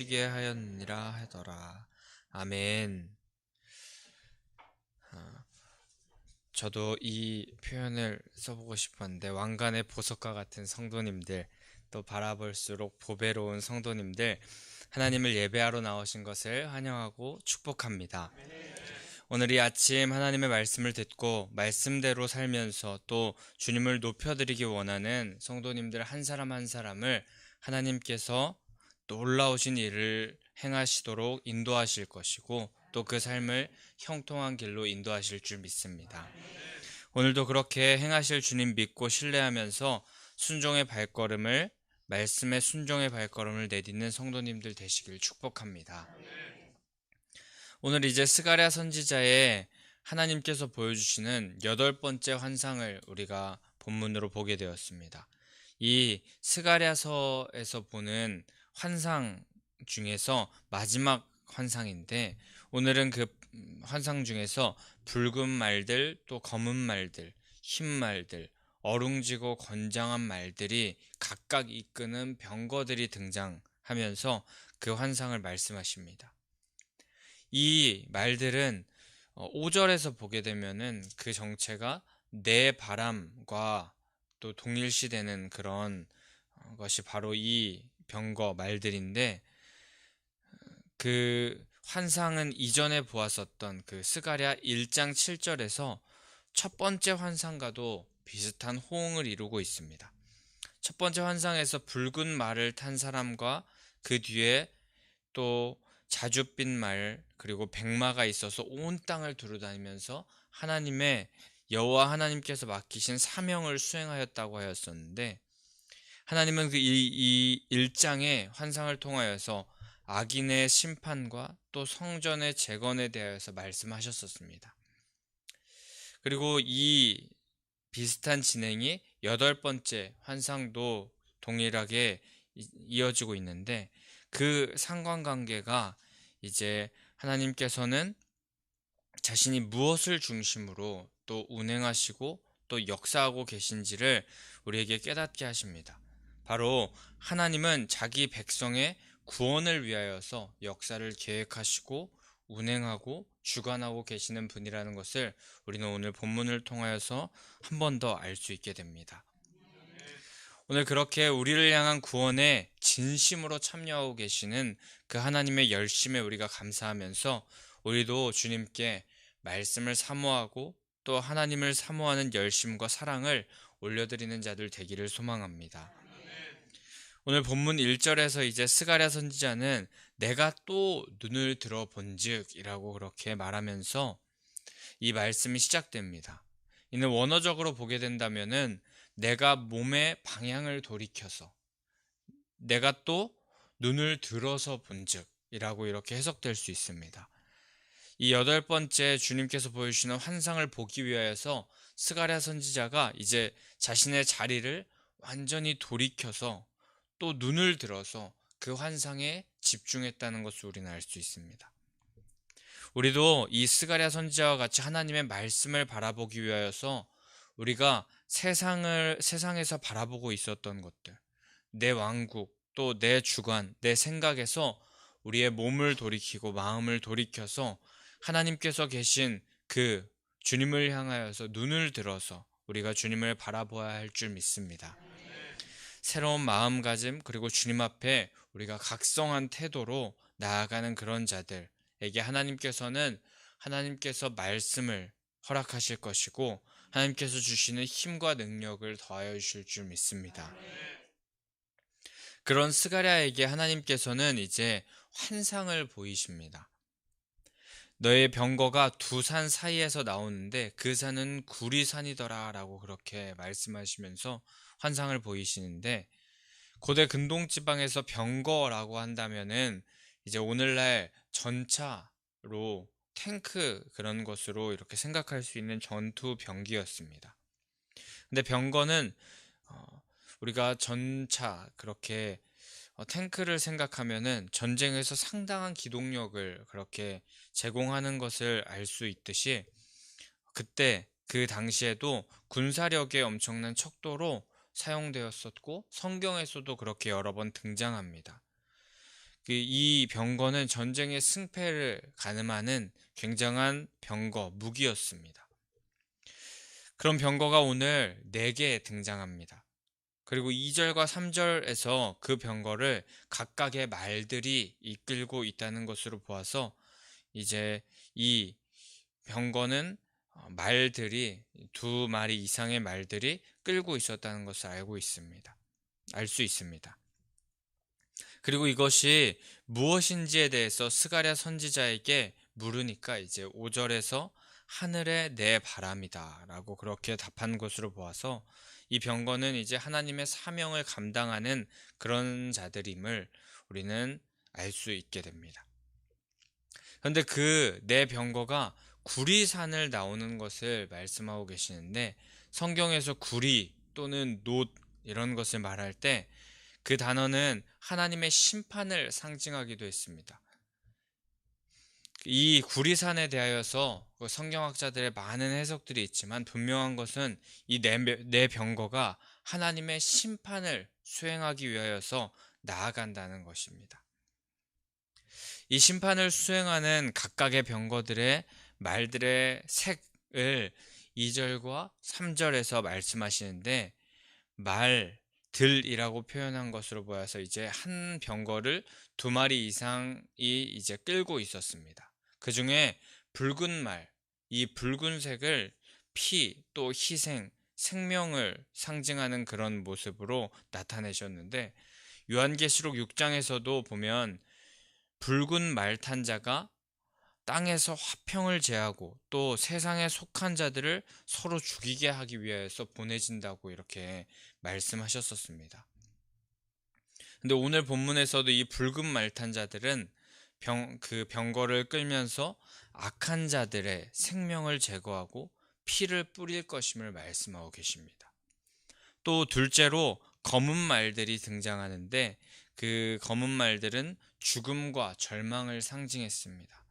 게 하였느니라 하더라. 아멘. 아, 저도 이 표현을 써보고 싶었는데, 왕관의 보석과 같은 성도님들, 또 바라볼수록 보배로운 성도님들, 하나님을 예배하러 나오신 것을 환영하고 축복합니다. 오늘 이 아침 하나님의 말씀을 듣고 말씀대로 살면서 또 주님을 높여드리기 원하는 성도님들 한 사람 한 사람을 하나님께서 놀라우신 일을 행하시도록 인도하실 것이고, 또 그 삶을 형통한 길로 인도하실 줄 믿습니다. 오늘도 그렇게 행하실 주님 믿고 신뢰하면서 순종의 발걸음을 말씀의 순종의 발걸음을 내딛는 성도님들 되시길 축복합니다. 오늘 이제 스가랴 선지자의 하나님께서 보여주시는 여덟 번째 환상을 우리가 본문으로 보게 되었습니다. 이 스가랴서에서 보는 환상 중에서 마지막 환상인데, 오늘은 그 환상 중에서 붉은 말들, 또 검은 말들, 흰 말들, 어룽지고 건장한 말들이 각각 이끄는 병거들이 등장하면서 그 환상을 말씀하십니다. 이 말들은 5절에서 보게 되면은 그 정체가 내 바람과 또 동일시되는 그런 것이 바로 이 병거 말들인데, 그 환상은 이전에 보았었던 그 스가랴 1장 7절에서 첫 번째 환상과도 비슷한 호응을 이루고 있습니다. 첫 번째 환상에서 붉은 말을 탄 사람과 그 뒤에 또 자줏빛 말 그리고 백마가 있어서 온 땅을 두루다니면서 하나님의 여호와 하나님께서 맡기신 사명을 수행하였다고 하였었는데, 하나님은 이 1장의 환상을 통하여서 악인의 심판과 또 성전의 재건에 대하여서 말씀하셨었습니다. 그리고 이 비슷한 진행이 여덟 번째 환상도 동일하게 이어지고 있는데, 그 상관관계가 이제 하나님께서는 자신이 무엇을 중심으로 또 운행하시고 또 역사하고 계신지를 우리에게 깨닫게 하십니다. 바로 하나님은 자기 백성의 구원을 위하여서 역사를 계획하시고 운행하고 주관하고 계시는 분이라는 것을 우리는 오늘 본문을 통하여서 한 번 더 알 수 있게 됩니다. 오늘 그렇게 우리를 향한 구원에 진심으로 참여하고 계시는 그 하나님의 열심에 우리가 감사하면서, 우리도 주님께 말씀을 사모하고 또 하나님을 사모하는 열심과 사랑을 올려드리는 자들 되기를 소망합니다. 오늘 본문 1절에서 이제 스가랴 선지자는 내가 또 눈을 들어 본즉 이라고 그렇게 말하면서 이 말씀이 시작됩니다. 이는 원어적으로 보게 된다면은 내가 몸의 방향을 돌이켜서 내가 또 눈을 들어서 본즉 이라고 이렇게 해석될 수 있습니다. 이 여덟 번째 주님께서 보여주시는 환상을 보기 위하여서 스가랴 선지자가 이제 자신의 자리를 완전히 돌이켜서 또 눈을 들어서 그 환상에 집중했다는 것을 우리는 알 수 있습니다. 우리도 이 스가랴 선지자와 같이 하나님의 말씀을 바라보기 위하여서 우리가 세상에서 바라보고 있었던 것들, 내 왕국, 또 내 주관, 내 생각에서 우리의 몸을 돌이키고 마음을 돌이켜서 하나님께서 계신 그 주님을 향하여서 눈을 들어서 우리가 주님을 바라보아야 할 줄 믿습니다. 새로운 마음가짐 그리고 주님 앞에 우리가 각성한 태도로 나아가는 그런 자들에게 하나님께서 말씀을 허락하실 것이고, 하나님께서 주시는 힘과 능력을 더하여 주실 줄 믿습니다. 그런 스가랴에게 하나님께서는 이제 환상을 보이십니다. 너의 병거가 두 산 사이에서 나오는데 그 산은 구리산이더라 라고 그렇게 말씀하시면서 환상을 보이시는데, 고대 근동지방에서 병거라고 한다면은 이제 오늘날 전차로 탱크 그런 것으로 이렇게 생각할 수 있는 전투 병기였습니다. 근데 병거는 우리가 전차 그렇게 탱크를 생각하면은 전쟁에서 상당한 기동력을 그렇게 제공하는 것을 알 수 있듯이, 그때 그 당시에도 군사력의 엄청난 척도로 사용되었었고 성경에서도 그렇게 여러 번 등장합니다. 이 병거는 전쟁의 승패를 가늠하는 굉장한 무기였습니다. 그런 병거가 오늘 4개 등장합니다. 그리고 2절과 3절에서 그 병거를 각각의 말들이 이끌고 있다는 것으로 보아서 이제 이 병거는 말들이 2마리 이상의 말들이 끌고 있었다는 것을 알 수 있습니다. 그리고 이것이 무엇인지에 대해서 스가랴 선지자에게 물으니까 이제 5절에서 하늘의 내 바람이다 라고 그렇게 답한 것으로 보아서 이 병거는 이제 하나님의 사명을 감당하는 그런 자들임을 우리는 알 수 있게 됩니다. 그런데 그 내 병거가 구리산을 나오는 것을 말씀하고 계시는데, 성경에서 구리 또는 놋 이런 것을 말할 때 그 단어는 하나님의 심판을 상징하기도 했습니다. 이 구리산에 대하여서 성경학자들의 많은 해석들이 있지만, 분명한 것은 이 내 병거가 하나님의 심판을 수행하기 위하여서 나아간다는 것입니다. 이 심판을 수행하는 각각의 병거들의 말들의 색을 2절과 3절에서 말씀하시는데, 말들이라고 표현한 것으로 보여서 이제 한 병거를 2마리 이상이 이제 끌고 있었습니다. 그 중에 붉은 말, 이 붉은색을 피, 또 희생, 생명을 상징하는 그런 모습으로 나타내셨는데, 요한계시록 6장에서도 보면 붉은 말 탄 자가 땅에서 화평을 제하고 또 세상에 속한 자들을 서로 죽이게 하기 위해서 보내진다고 이렇게 말씀하셨었습니다. 근데 오늘 본문에서도 이 붉은 말 탄 자들은 그 병거를 끌면서 악한 자들의 생명을 제거하고 피를 뿌릴 것임을 말씀하고 계십니다. 또 둘째로 검은 말들이 등장하는데, 그 검은 말들은 죽음과 절망을 상징했습니다.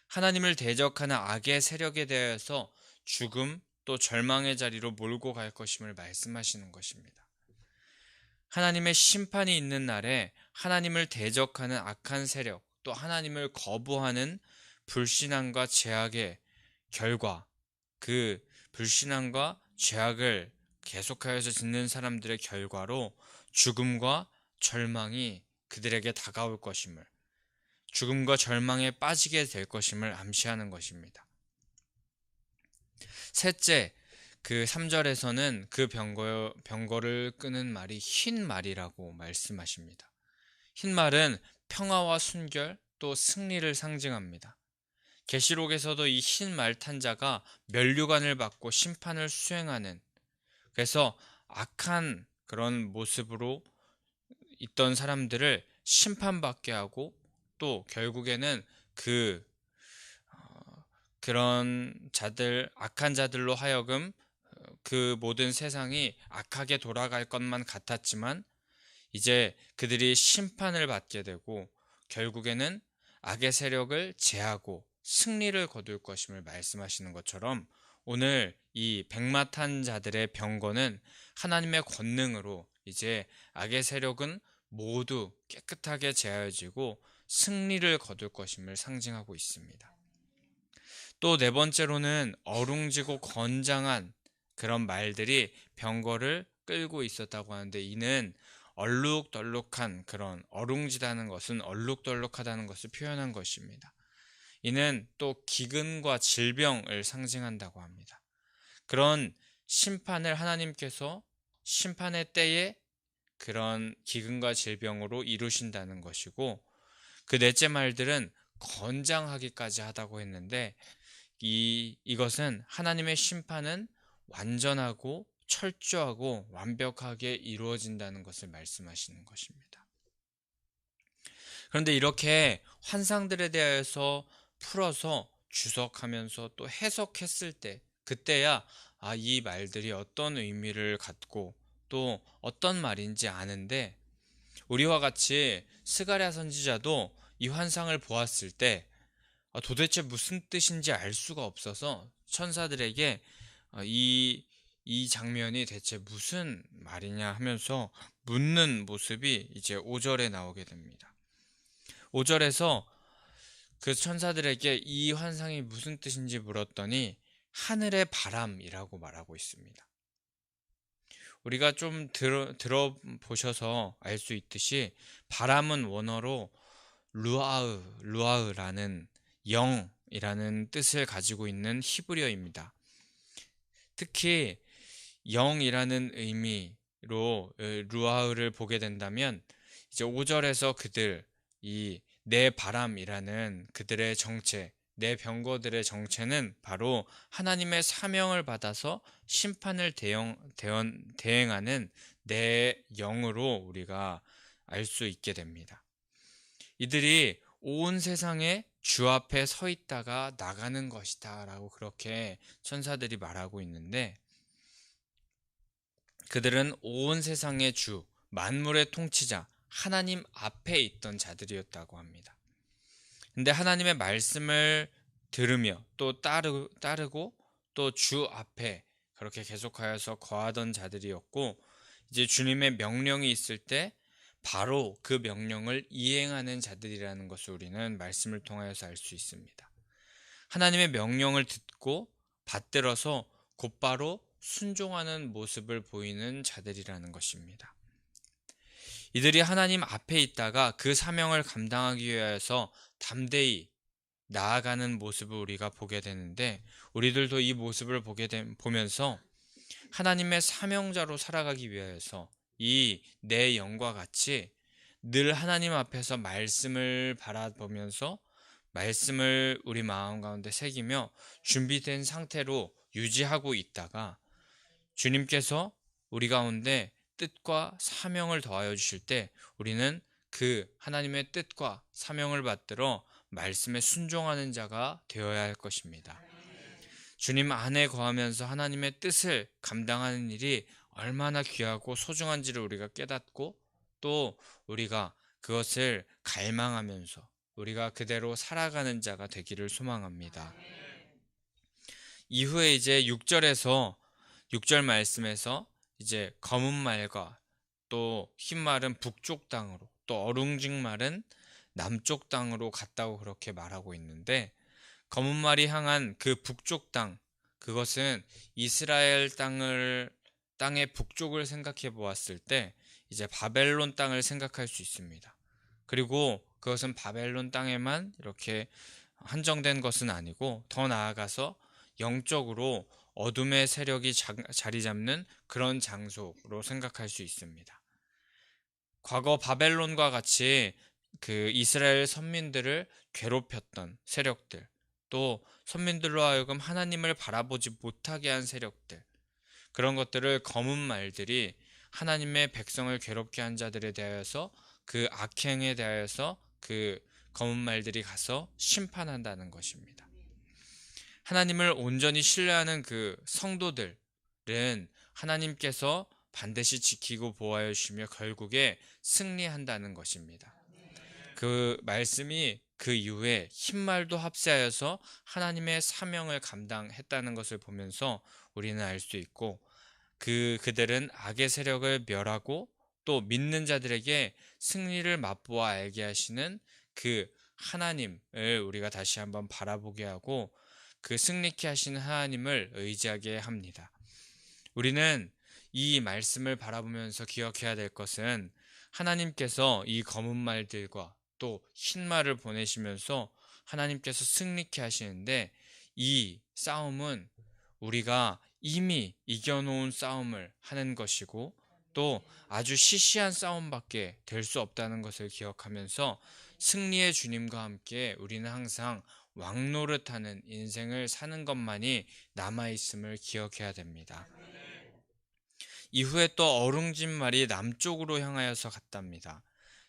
하나님을 대적하는 악의 세력에 대해서 죽음 또 절망의 자리로 몰고 갈 것임을 말씀하시는 것입니다. 하나님의 심판이 있는 날에 하나님을 대적하는 악한 세력, 또 하나님을 거부하는 불신앙과 죄악의 결과, 그 불신앙과 죄악을 계속하여서 짓는 사람들의 결과로 죽음과 절망이 그들에게 다가올 것임을, 죽음과 절망에 빠지게 될 것임을 암시하는 것입니다. 셋째, 그 3절에서는 그 병거를 끄는 말이 흰 말이라고 말씀하십니다. 흰 말은 평화와 순결 또 승리를 상징합니다. 계시록에서도 이 흰 말 탄 자가 면류관을 받고 심판을 수행하는, 그래서 악한 그런 모습으로 있던 사람들을 심판받게 하고 또 결국에는 그런 자들, 악한 자들로 하여금 그 모든 세상이 악하게 돌아갈 것만 같았지만 이제 그들이 심판을 받게 되고 결국에는 악의 세력을 제하고 승리를 거둘 것임을 말씀하시는 것처럼, 오늘 이 백마탄 자들의 병거는 하나님의 권능으로 이제 악의 세력은 모두 깨끗하게 제하여지고 승리를 거둘 것임을 상징하고 있습니다. 또 네 번째로는 어룽지고 건장한 그런 말들이 병거를 끌고 있었다고 하는데, 이는 얼룩덜룩한, 그런 어룽지다는 것은 얼룩덜룩하다는 것을 표현한 것입니다. 이는 또 기근과 질병을 상징한다고 합니다. 그런 심판을 하나님께서 심판의 때에 그런 기근과 질병으로 이루신다는 것이고, 그 넷째 말들은 건장하기까지 하다고 했는데, 이것은 하나님의 심판은 완전하고 철저하고 완벽하게 이루어진다는 것을 말씀하시는 것입니다. 그런데 이렇게 환상들에 대해서 풀어서 주석하면서 또 해석했을 때, 그때야 이 말들이 어떤 의미를 갖고 또 어떤 말인지 아는데, 우리와 같이 스가랴 선지자도 이 환상을 보았을 때 도대체 무슨 뜻인지 알 수가 없어서 천사들에게 이 장면이 대체 무슨 말이냐 하면서 묻는 모습이 이제 5절에 나오게 됩니다. 5절에서 그 천사들에게 이 환상이 무슨 뜻인지 물었더니 하늘의 바람이라고 말하고 있습니다. 우리가 좀 들어보셔서 알 수 있듯이 바람은 원어로 루아흐라는 영이라는 뜻을 가지고 있는 히브리어입니다. 특히 영이라는 의미로 루아흐를 보게 된다면 이제 5절에서 그들 이 내 바람이라는 그들의 정체, 내 병거들의 정체는 바로 하나님의 사명을 받아서 심판을 대행하는 내 영으로 우리가 알 수 있게 됩니다. 이들이 온 세상에 주 앞에 서 있다가 나가는 것이다 라고 그렇게 천사들이 말하고 있는데, 그들은 온 세상의 주, 만물의 통치자, 하나님 앞에 있던 자들이었다고 합니다. 근데 하나님의 말씀을 들으며 또 따르고 또 주 앞에 그렇게 계속하여서 거하던 자들이었고, 이제 주님의 명령이 있을 때 바로 그 명령을 이행하는 자들이라는 것을 우리는 말씀을 통하여서 알 수 있습니다. 하나님의 명령을 듣고 받들어서 곧바로 순종하는 모습을 보이는 자들이라는 것입니다. 이들이 하나님 앞에 있다가 그 사명을 감당하기 위해서 담대히 나아가는 모습을 우리가 보게 되는데, 우리들도 이 모습을 보면서 하나님의 사명자로 살아가기 위해서 이 내 영과 같이 늘 하나님 앞에서 말씀을 바라보면서 말씀을 우리 마음 가운데 새기며 준비된 상태로 유지하고 있다가 주님께서 우리 가운데 뜻과 사명을 더하여 주실 때 우리는 그 하나님의 뜻과 사명을 받들어 말씀에 순종하는 자가 되어야 할 것입니다. 주님 안에 거하면서 하나님의 뜻을 감당하는 일이 얼마나 귀하고 소중한지를 우리가 깨닫고, 또 우리가 그것을 갈망하면서 우리가 그대로 살아가는 자가 되기를 소망합니다. 이후에 이제 6절 말씀에서 이제 검은 말과 또 흰 말은 북쪽 땅으로, 또 어룽진 말은 남쪽 땅으로 갔다고 그렇게 말하고 있는데, 검은 말이 향한 그 북쪽 땅, 그것은 이스라엘 땅의 북쪽을 생각해 보았을 때 이제 바벨론 땅을 생각할 수 있습니다. 그리고 그것은 바벨론 땅에만 이렇게 한정된 것은 아니고 더 나아가서 영적으로 어둠의 세력이 자리 잡는 그런 장소로 생각할 수 있습니다. 과거 바벨론과 같이 그 이스라엘 선민들을 괴롭혔던 세력들, 또 선민들로 하여금 하나님을 바라보지 못하게 한 세력들, 그런 것들을 검은 말들이 하나님의 백성을 괴롭게 한 자들에 대하여서, 그 악행에 대하여서 그 검은 말들이 가서 심판한다는 것입니다. 하나님을 온전히 신뢰하는 그 성도들은 하나님께서 반드시 지키고 보호하여 주시며 결국에 승리한다는 것입니다. 그 말씀이 그 이후에 흰말도 합세하여서 하나님의 사명을 감당했다는 것을 보면서 우리는 알 수 있고, 그들은 악의 세력을 멸하고 또 믿는 자들에게 승리를 맛보아 알게 하시는 그 하나님을 우리가 다시 한번 바라보게 하고, 그 승리케 하시는 하나님을 의지하게 합니다. 우리는 이 말씀을 바라보면서 기억해야 될 것은, 하나님께서 이 검은 말들과 또 흰 말을 보내시면서 하나님께서 승리케 하시는데, 이 싸움은 우리가 이미 이겨놓은 싸움을 하는 것이고 또 아주 시시한 싸움밖에 될 수 없다는 것을 기억하면서 승리의 주님과 함께 우리는 항상 왕노릇하는 인생을 사는 것만이 남아있음을 기억해야 됩니다. 이후에 또 어룽진 말이 남쪽으로 향하여서 갔답니다.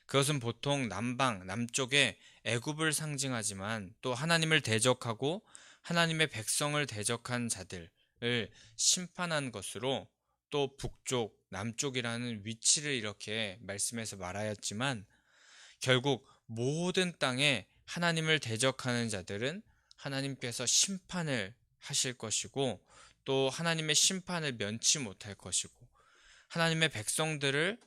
그것은 보통 남쪽의 애굽을 상징하지만 또 하나님을 대적하고 하나님의 백성을 대적한 자들을 심판한 것으로, 또 북쪽, 남쪽이라는 위치를 이렇게 말씀해서 말하였지만, 결국 모든 땅에 하나님을 대적하는 자들은 하나님께서 심판을 하실 것이고, 또 하나님의 심판을 면치 못할 것이고, 하나님의 백성들을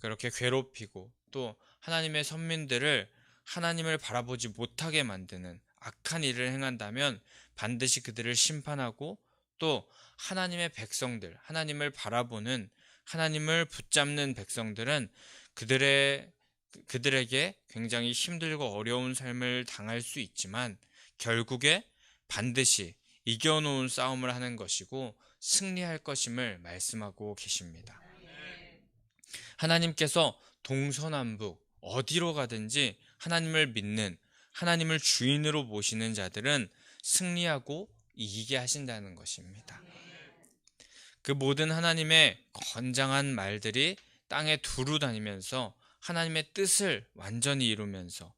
그렇게 괴롭히고 또 하나님의 선민들을 하나님을 바라보지 못하게 만드는 악한 일을 행한다면 반드시 그들을 심판하고, 또 하나님의 백성들, 하나님을 바라보는, 하나님을 붙잡는 백성들은 그들에게 굉장히 힘들고 어려운 삶을 당할 수 있지만 결국에 반드시 이겨놓은 싸움을 하는 것이고 승리할 것임을 말씀하고 계십니다. 하나님께서 동서남북 어디로 가든지 하나님을 믿는, 하나님을 주인으로 모시는 자들은 승리하고 이기게 하신다는 것입니다. 그 모든 하나님의 건장한 말들이 땅에 두루 다니면서 하나님의 뜻을 완전히 이루면서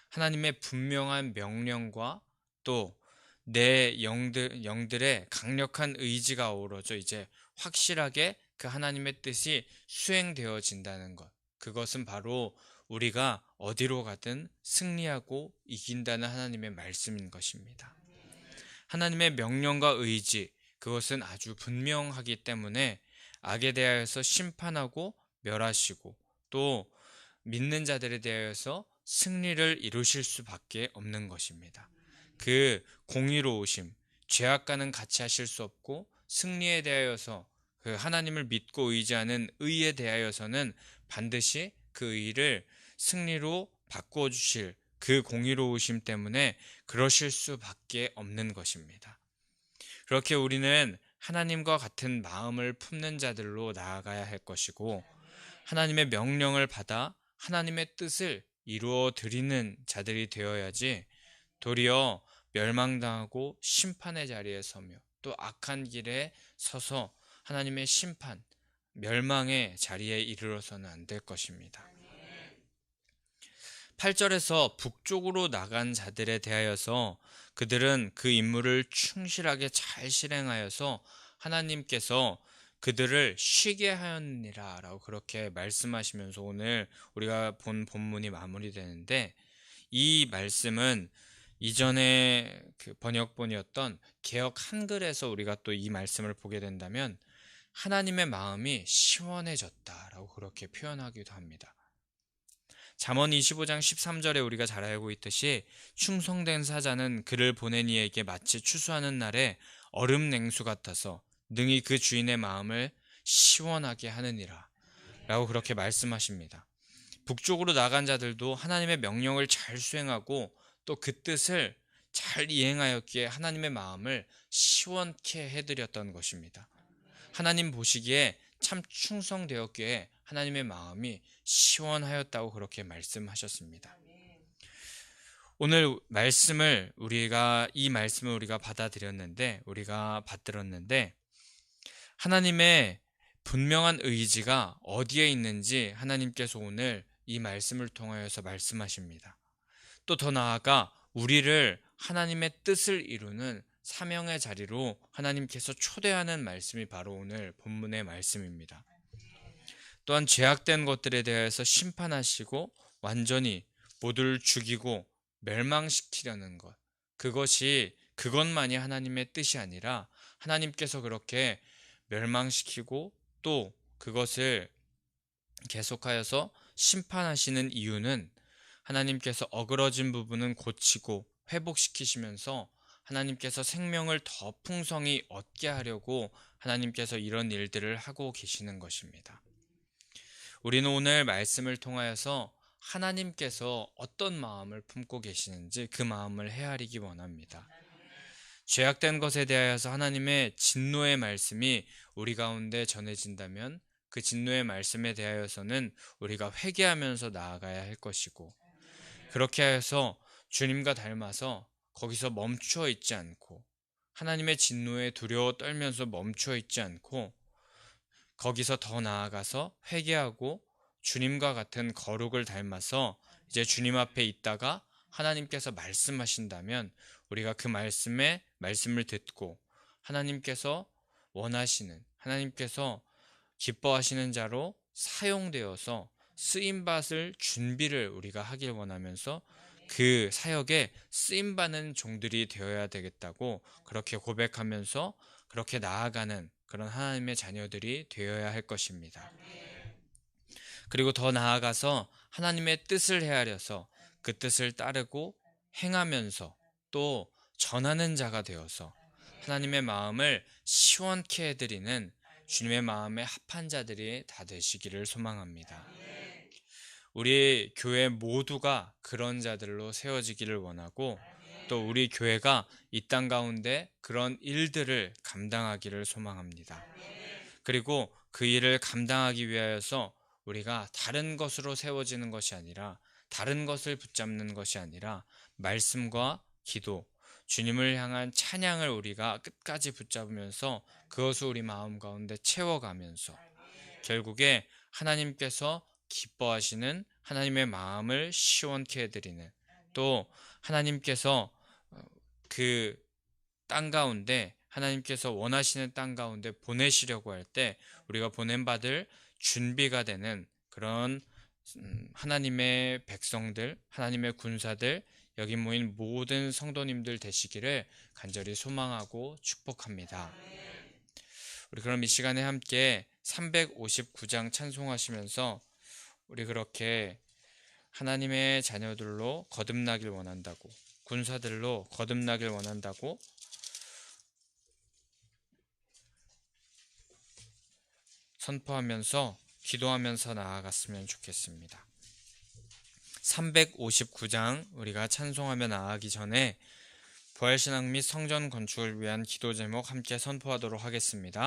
하나님의 분명한 명령과 또 내 영들의 강력한 의지가 어우러져 이제 확실하게 그 하나님의 뜻이 수행되어진다는 것. 그것은 바로 우리가 어디로 가든 승리하고 이긴다는 하나님의 말씀인 것입니다. 하나님의 명령과 의지, 그것은 아주 분명하기 때문에 악에 대하여서 심판하고 멸하시고 또 믿는 자들에 대하여서 승리를 이루실 수밖에 없는 것입니다. 그 공의로우심, 죄악과는 같이 하실 수 없고 승리에 대하여서 그 하나님을 믿고 의지하는 의에 대하여서는 반드시 그 의를 승리로 바꾸어 주실 그 공의로우심 때문에 그러실 수밖에 없는 것입니다. 그렇게 우리는 하나님과 같은 마음을 품는 자들로 나아가야 할 것이고 하나님의 명령을 받아 하나님의 뜻을 이루어 드리는 자들이 되어야지 도리어 멸망당하고 심판의 자리에 서며 또 악한 길에 서서 하나님의 심판, 멸망의 자리에 이르러서는 안 될 것입니다. 8절에서 북쪽으로 나간 자들에 대하여서 그들은 그 임무를 충실하게 잘 실행하여서 하나님께서 그들을 쉬게 하였느니라 라고 그렇게 말씀하시면서 오늘 우리가 본 본문이 마무리되는데, 이 말씀은 이전에 그 번역본이었던 개역 한글에서 우리가 또 이 말씀을 보게 된다면 하나님의 마음이 시원해졌다라고 그렇게 표현하기도 합니다. 잠언 25장 13절에 우리가 잘 알고 있듯이 충성된 사자는 그를 보낸 이에게 마치 추수하는 날에 얼음 냉수 같아서 능히 그 주인의 마음을 시원하게 하느니라 라고 그렇게 말씀하십니다. 북쪽으로 나간 자들도 하나님의 명령을 잘 수행하고 또 그 뜻을 잘 이행하였기에 하나님의 마음을 시원케 해드렸던 것입니다. 하나님 보시기에 참 충성되었기에 하나님의 마음이 시원하였다고 그렇게 말씀하셨습니다. 오늘 이 말씀을 우리가 받아들였는데, 우리가 받들었는데 하나님의 분명한 의지가 어디에 있는지 하나님께서 오늘 이 말씀을 통하여서 말씀하십니다. 또 더 나아가 우리를 하나님의 뜻을 이루는 사명의 자리로 하나님께서 초대하는 말씀이 바로 오늘 본문의 말씀입니다. 또한 죄악된 것들에 대해서 심판하시고 완전히 모두를 죽이고 멸망시키려는 것, 그것만이 하나님의 뜻이 아니라 하나님께서 그렇게 멸망시키고 또 그것을 계속하여서 심판하시는 이유는 하나님께서 어그러진 부분은 고치고 회복시키시면서 하나님께서 생명을 더 풍성히 얻게 하려고 하나님께서 이런 일들을 하고 계시는 것입니다. 우리는 오늘 말씀을 통하여서 하나님께서 어떤 마음을 품고 계시는지 그 마음을 헤아리기 원합니다. 죄악된 것에 대하여서 하나님의 진노의 말씀이 우리 가운데 전해진다면 그 진노의 말씀에 대하여서는 우리가 회개하면서 나아가야 할 것이고, 그렇게 해서 주님과 닮아서 거기서 멈추어 있지 않고 하나님의 진노에 두려워 떨면서 멈추어 있지 않고 거기서 더 나아가서 회개하고 주님과 같은 거룩을 닮아서 이제 주님 앞에 있다가 하나님께서 말씀하신다면 우리가 그 말씀을 듣고 하나님께서 원하시는, 하나님께서 기뻐하시는 자로 사용되어서 쓰임받을 준비를 우리가 하길 원하면서 그 사역에 쓰임받는 종들이 되어야 되겠다고 그렇게 고백하면서 그렇게 나아가는 그런 하나님의 자녀들이 되어야 할 것입니다. 그리고 더 나아가서 하나님의 뜻을 헤아려서 그 뜻을 따르고 행하면서 또 전하는 자가 되어서 하나님의 마음을 시원케 해드리는 주님의 마음에 합한 자들이 다 되시기를 소망합니다. 우리 교회 모두가 그런 자들로 세워지기를 원하고 또 우리 교회가 이 땅 가운데 그런 일들을 감당하기를 소망합니다. 그리고 그 일을 감당하기 위하여서 우리가 다른 것으로 세워지는 것이 아니라 다른 것을 붙잡는 것이 아니라 말씀과 기도, 주님을 향한 찬양을 우리가 끝까지 붙잡으면서 그것을 우리 마음 가운데 채워가면서 결국에 하나님께서 기뻐하시는 하나님의 마음을 시원케 해드리는 또 하나님께서 그 땅 가운데 하나님께서 원하시는 땅 가운데 보내시려고 할 때 우리가 보냄받을 준비가 되는 그런 하나님의 백성들, 하나님의 군사들, 여기 모인 모든 성도님들 되시기를 간절히 소망하고 축복합니다. 우리 그럼 이 시간에 함께 359장 찬송하시면서 우리 그렇게 하나님의 자녀들로 거듭나길 원한다고, 군사들로 거듭나길 원한다고 선포하면서 기도하면서 나아갔으면 좋겠습니다. 359장 우리가 찬송하며 나아가기 전에 부활신앙 및 성전 건축을 위한 기도 제목 함께 선포하도록 하겠습니다.